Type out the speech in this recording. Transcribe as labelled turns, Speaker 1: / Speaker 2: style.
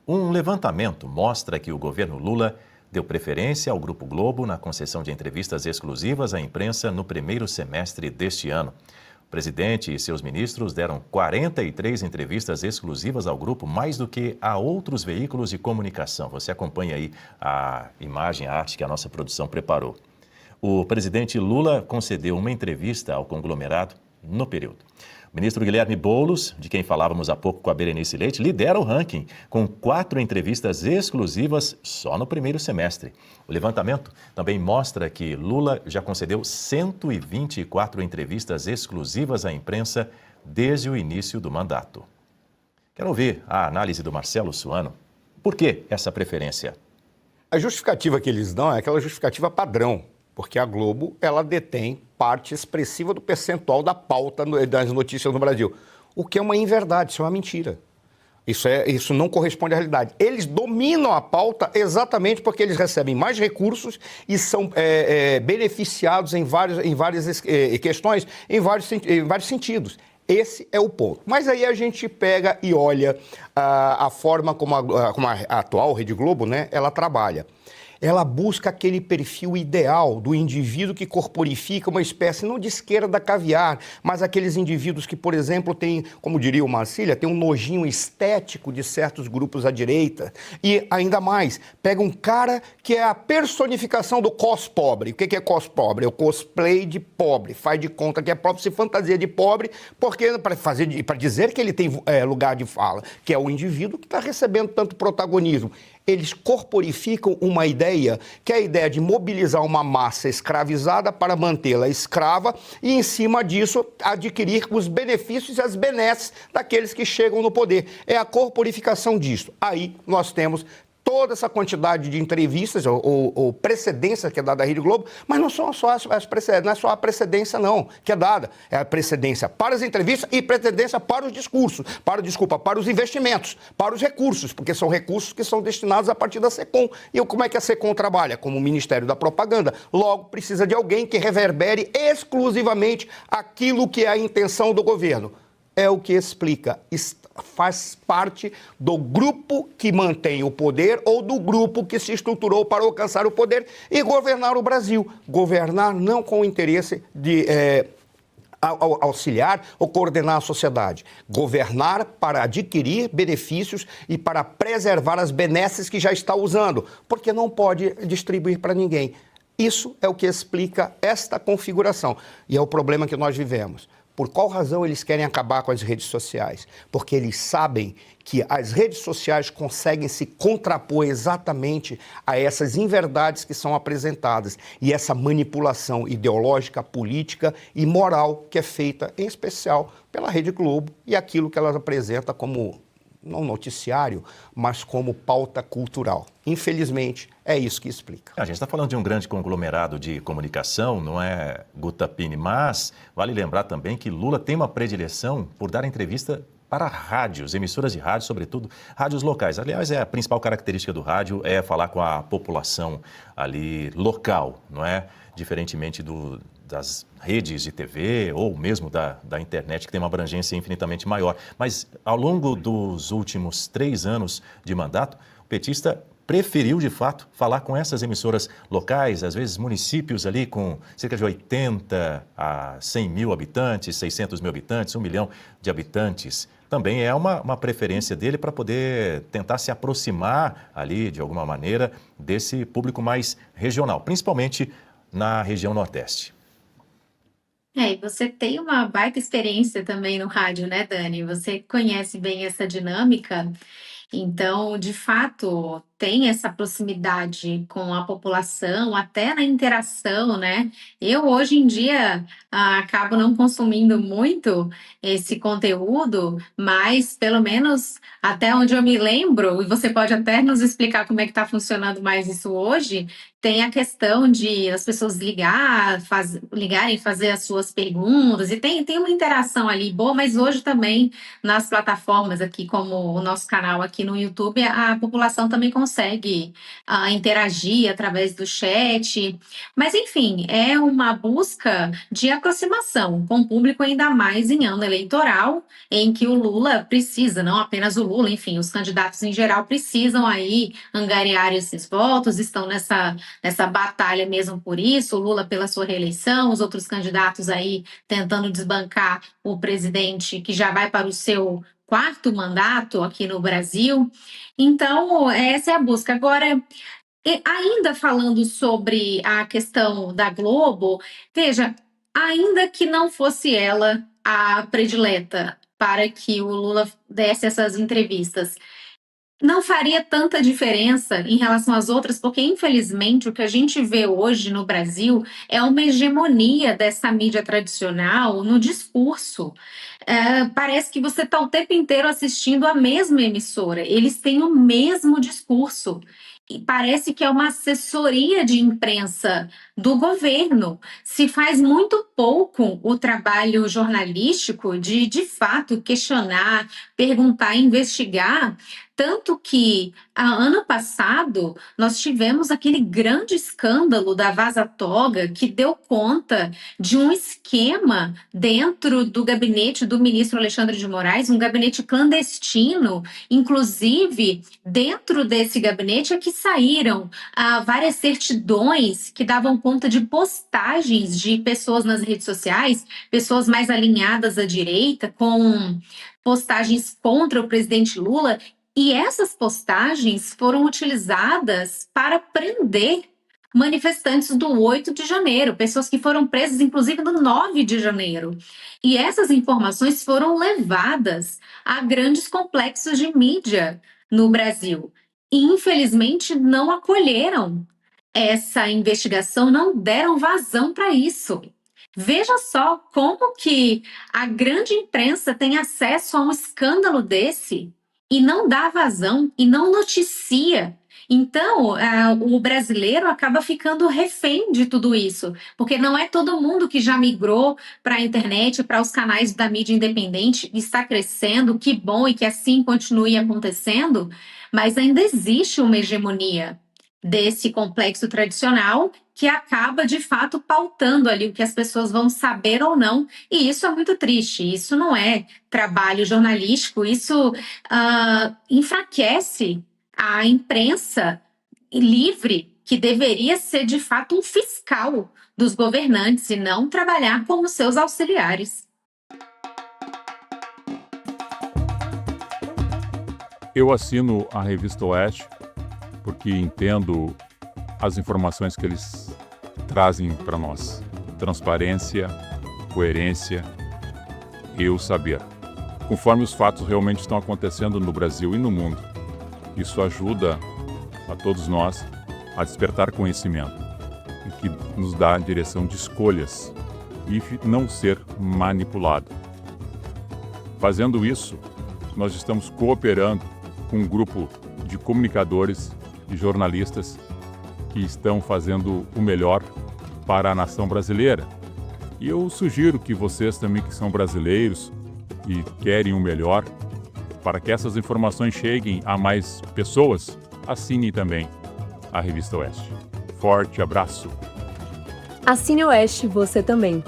Speaker 1: Um levantamento mostra que o governo Lula deu preferência ao Grupo Globo na concessão de entrevistas exclusivas à imprensa no primeiro semestre deste ano. O presidente e seus ministros deram 43 entrevistas exclusivas ao grupo, mais do que a outros veículos de comunicação. Você acompanha aí a imagem, a arte que a nossa produção preparou. O presidente Lula concedeu uma entrevista ao conglomerado no período. O ministro Guilherme Boulos, de quem falávamos há pouco com a Berenice Leite, lidera o ranking, com 4 entrevistas exclusivas só no primeiro semestre. O levantamento também mostra que Lula já concedeu 124 entrevistas exclusivas à imprensa desde o início do mandato. Quero ouvir a análise do Marcelo Suano. Por que essa preferência?
Speaker 2: A justificativa que eles dão é aquela justificativa padrão, porque a Globo, ela detém parte expressiva do percentual da pauta das notícias no Brasil. O que é uma inverdade, isso é uma mentira. Isso não corresponde à realidade. Eles dominam a pauta exatamente porque eles recebem mais recursos e são beneficiados em várias questões, em vários sentidos. Esse é o ponto. Mas aí a gente pega e olha a forma como a atual Rede Globo, né, ela trabalha. Ela busca aquele perfil ideal do indivíduo que corporifica uma espécie, não de esquerda caviar, mas aqueles indivíduos que, por exemplo, têm, como diria o Marcília, tem um nojinho estético de certos grupos à direita. E, ainda mais, pega um cara que é a personificação do cos-pobre. O que é cos-pobre? É o cosplay de pobre. Faz de conta que é pobre, se fantasia de pobre, porque para dizer que ele tem lugar de fala, que é o indivíduo que está recebendo tanto protagonismo. Eles corporificam uma ideia, que é a ideia de mobilizar uma massa escravizada para mantê-la escrava e, em cima disso, adquirir os benefícios e as benesses daqueles que chegam no poder. É a corporificação disso. Aí nós temos toda essa quantidade de entrevistas ou precedência que é dada à Rede Globo, mas não são só não é só a precedência não que é dada, é a precedência para as entrevistas e precedência para os discursos, para os investimentos, para os recursos, porque são recursos que são destinados a partir da SECOM. E como é que a SECOM trabalha? Como o Ministério da Propaganda. Logo, precisa de alguém que reverbere exclusivamente aquilo que é a intenção do governo. É o que explica, faz parte do grupo que mantém o poder ou do grupo que se estruturou para alcançar o poder e governar o Brasil. Governar não com o interesse de auxiliar ou coordenar a sociedade. Governar para adquirir benefícios e para preservar as benesses que já está usando, porque não pode distribuir para ninguém. Isso é o que explica esta configuração e é o problema que nós vivemos. Por qual razão eles querem acabar com as redes sociais? Porque eles sabem que as redes sociais conseguem se contrapor exatamente a essas inverdades que são apresentadas e essa manipulação ideológica, política e moral que é feita, em especial, pela Rede Globo e aquilo que ela apresenta como, não noticiário, mas como pauta cultural. Infelizmente, é isso que explica.
Speaker 1: A gente está falando de um grande conglomerado de comunicação, não é Gutapini, mas vale lembrar também que Lula tem uma predileção por dar entrevista para rádios, emissoras de rádio, sobretudo rádios locais. Aliás, a principal característica do rádio é falar com a população ali local, não é? Diferentemente das redes de TV ou mesmo da internet, que tem uma abrangência infinitamente maior. Mas ao longo dos últimos 3 anos de mandato, o petista preferiu, de fato, falar com essas emissoras locais, às vezes municípios ali com cerca de 80 a 100 mil habitantes, 600 mil habitantes, 1 milhão de habitantes. Também é uma preferência dele para poder tentar se aproximar ali, de alguma maneira, desse público mais regional, principalmente na região Nordeste.
Speaker 3: E você tem uma baita experiência também no rádio, né, Dani? Você conhece bem essa dinâmica. Então, de fato, tem essa proximidade com a população, até na interação, né? Eu, hoje em dia, acabo não consumindo muito esse conteúdo, mas, pelo menos, até onde eu me lembro, e você pode até nos explicar como é que está funcionando mais isso hoje, tem a questão de as pessoas ligarem, fazer as suas perguntas, e tem uma interação ali boa, mas hoje também, nas plataformas aqui, como o nosso canal aqui no YouTube, a população também consegue consegue interagir através do chat. Mas, enfim, é uma busca de aproximação com o público, ainda mais em ano eleitoral, em que o Lula precisa, não apenas o Lula, enfim, os candidatos em geral precisam aí angariar esses votos, estão nessa batalha mesmo por isso, o Lula pela sua reeleição, os outros candidatos aí tentando desbancar o presidente que já vai para o seu 4º mandato aqui no Brasil. Então, essa é a busca. Agora, ainda falando sobre a questão da Globo, veja, ainda que não fosse ela a predileta para que o Lula desse essas entrevistas, não faria tanta diferença em relação às outras, porque, infelizmente, o que a gente vê hoje no Brasil é uma hegemonia dessa mídia tradicional no discurso. Parece que você está o tempo inteiro assistindo a mesma emissora, eles têm o mesmo discurso. E parece que é uma assessoria de imprensa do governo. Se faz muito pouco o trabalho jornalístico de fato, questionar, perguntar, investigar. Tanto que, ano passado, nós tivemos aquele grande escândalo da Vaza Toga, que deu conta de um esquema dentro do gabinete do ministro Alexandre de Moraes, um gabinete clandestino. Inclusive, dentro desse gabinete é que saíram várias certidões que davam conta de postagens de pessoas nas redes sociais, pessoas mais alinhadas à direita, com postagens contra o presidente Lula. E essas postagens foram utilizadas para prender manifestantes do 8 de janeiro, pessoas que foram presas, inclusive, no 9 de janeiro. E essas informações foram levadas a grandes complexos de mídia no Brasil. E, infelizmente, não acolheram essa investigação, não deram vazão para isso. Veja só como que a grande imprensa tem acesso a um escândalo desse e não dá vazão e não noticia. Então, o brasileiro acaba ficando refém de tudo isso, porque não é todo mundo que já migrou para a internet, para os canais da mídia independente, está crescendo, que bom e que assim continue acontecendo, mas ainda existe uma hegemonia desse complexo tradicional que acaba, de fato, pautando ali o que as pessoas vão saber ou não, e isso é muito triste, isso não é trabalho jornalístico, isso enfraquece a imprensa livre, que deveria ser, de fato, um fiscal dos governantes e não trabalhar como seus auxiliares.
Speaker 4: Eu assino a Revista Oeste porque entendo as informações que eles trazem para nós. Transparência, coerência e o saber. Conforme os fatos realmente estão acontecendo no Brasil e no mundo. Isso ajuda a todos nós a despertar conhecimento e que nos dá a direção de escolhas e não ser manipulado. Fazendo isso, nós estamos cooperando com um grupo de comunicadores e jornalistas que estão fazendo o melhor para a nação brasileira. E eu sugiro que vocês também, que são brasileiros e querem o melhor, para que essas informações cheguem a mais pessoas, assinem também a Revista Oeste. Forte abraço!
Speaker 5: Assine Oeste você também.